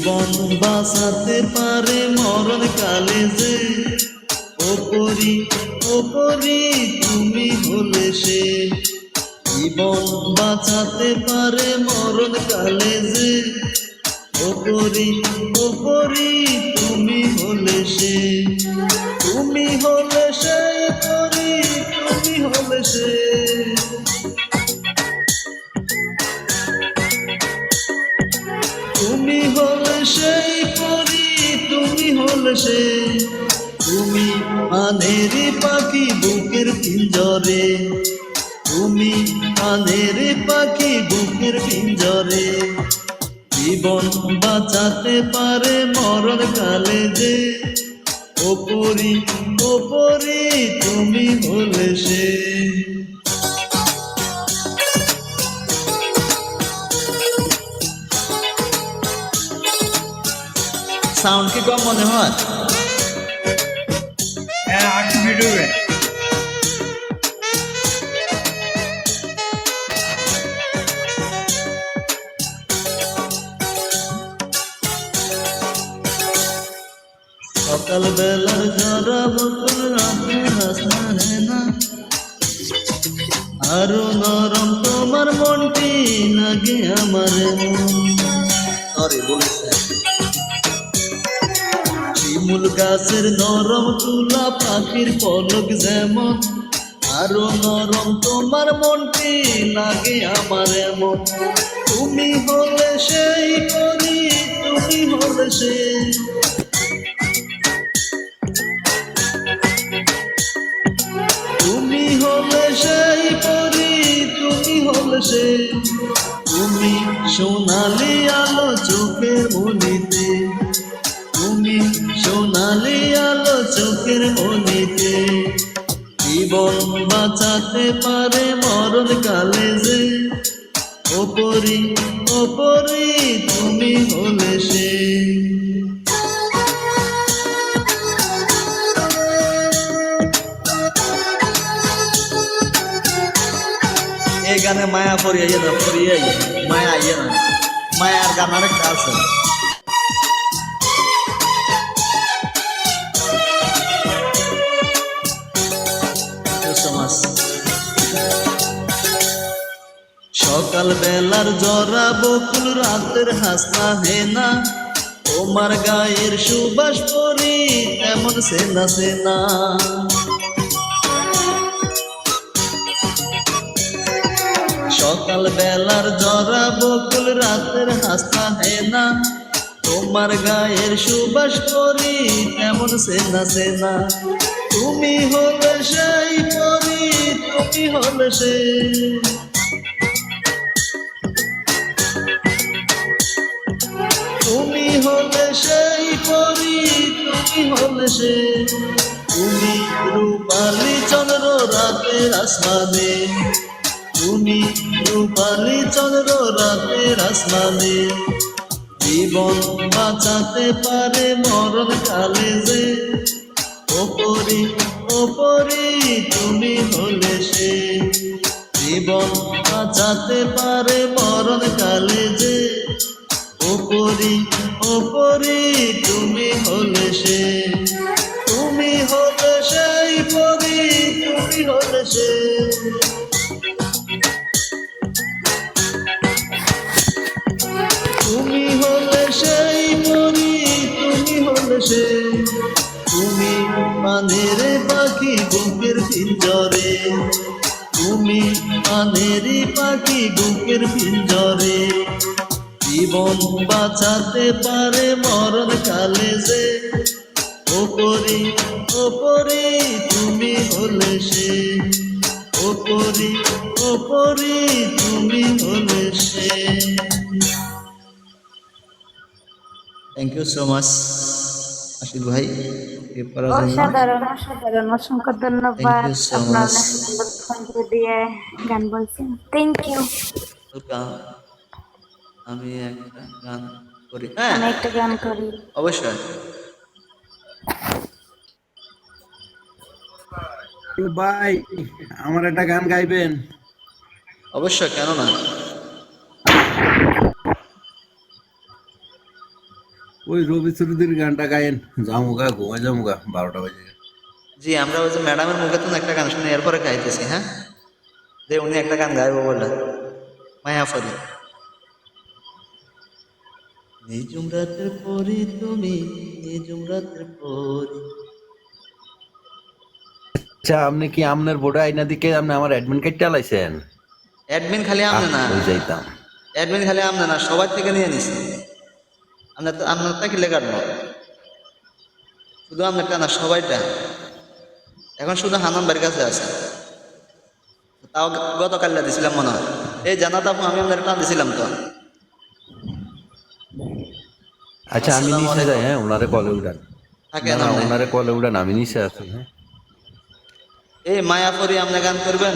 জীবন বাঁচাতে পারে মরণ কালে যে, ওপরি ওপরি তুমি হলে সে। জীবন বাঁচাতে পারে মরণ কালে যে, ওপরি ওপরি তুমি হলে সে। তুমি হলে সেই পরি, তুমি হলে সে। তুমি হলে সেই পরি, তুমি হলে সে। তুমি আনেরি পাখি বুকের পিঞ্জরে, তুমি আনেরি পাখি বুকের পিঞ্জরে। জীবন বাঁচাতে পারে মরণ কালে যে, ওপরি ওপরি তুমি হলে সে। সাউন্ড কি কম মনে হয়? হ্যাঁ, 8 মিনিট হবে। সকাল বেলার ঝরা বোতল রাতে হাসে না, আরো নরম তোমার মনটি লাগে আমার মন। সরি বলেছে। শিমুল গাছের নরম তুলা পাখির পলক যেমন, আরো নরম তোমার মনটি লাগে আমার এমন। তুমি হলে সেই পরি, তুমি হলে সে। তুমি হলে সেই পরি, তুমি হলে সে। তুমি সোনালি আলো চোখের মনিতে, তুমি সোনালি আলো চোখের মনিতে। জীবন বাঁচাতে পারে মরণ কালে যে, ওপরি ওপরি তুমি হলে সে। এই গানে মায়া পড়িয়ে না, পড়িয়ে মায়া ইয়ে না, মায়ার গান আরেকটা আছে। সকাল বেলার জরা বকুল রাতের হাসনা হেনা, তোমার গায়ের সুবাস পরি এমন সেনা সেনা। সকাল বেলার জরা বকুল রাতের হাসনা হেনা, তোমার গায়ের সুবাস পরি এমন সেনা সেনা। তুমি হলে সেই পরি, তুমি হলে সে। তুমি হলে সেই পরি, তুমি হলে সে। তুমি রূপালি চন্দ্র রাতের আসমানে, তুমি রূপালি চন্দ্র রাতের আসমানে। জীবন বাঁচাতে পারে মরণ কালে যে, ওপরি ওপরি তুমি হলে সে। জীবন বাঁচাতে পারে মরণ কালে যে, ওপরি ওপরি তুমি হলে সে। তুমি হলে সেই পরি, তুমি হলে সে। তুমি হলে সেই পরি, তুমি হলে সে। তুমি পানের পাখি বুকের পিঞ্জরে, তুমি পানের পাখি বুকের পিঞ্জরে। জীবন বাঁচাতে পারে মরণ কালে যে, ওপরি ওপরি তুমি হলে সে। ওপরি ওপরি তুমি হলে সে। Thank you so much Ashik ভাই। অসাধারণ অসাধারণ, অসংখ্য ধন্যবাদ। আপনার অনেক সুন্দর কণ্ঠ দিয়ে গান বলছেন, থ্যাংক ইউ। আমি একটা গান করি, আমি একটা গান করি। অবশ্যই। ভাই, আমার একটা গান গাইবেন? অবশ্যই, কেন না। ওই রবি চৌধুরীর গানটা গায়েন, যামুগা ঘুমাই যামুগা 12টা বাজে। জি আমরা ওই যে ম্যাডামের মুখে তো একটা গান শুনে এরপরে গাইতেছি। হ্যাঁ, যে উনি একটা গান গাইবো বলে, মায়াফরি। নিজুম রাতের পরি তুমি, নিজুম রাতের পরি। আচ্ছা, আপনি কি আমনের বোর্ডে আইনা দিকে আপনি আমার অ্যাডমিন কার্ড চালাইছেন? অ্যাডমিন খালি আমনে না, ওই যাইতাম। অ্যাডমিন খালি আমনে না, সবার থেকে নিয়ে নিছি। আপনার তা কিলে কাটবো, শুধু আপনারটা না সবাইটা। এখন শুধু হানান বাড়ির কাছে আছে, তাও গতকাল দিছিলাম মনে হয়। এই জানাত আপু, আমি আপনার টান দিছিলাম তো। আচ্ছা, আমি আসসালামু নিচে যাই। আলাইকুম। হ্যাঁ, ওনারে কলে উঠান। থাকেন না, আপনি। ওনারে কলে উঠান, আমি নিচে আছি। হ্যাঁ, এই মায়াপুরি আপনি গান করবেন?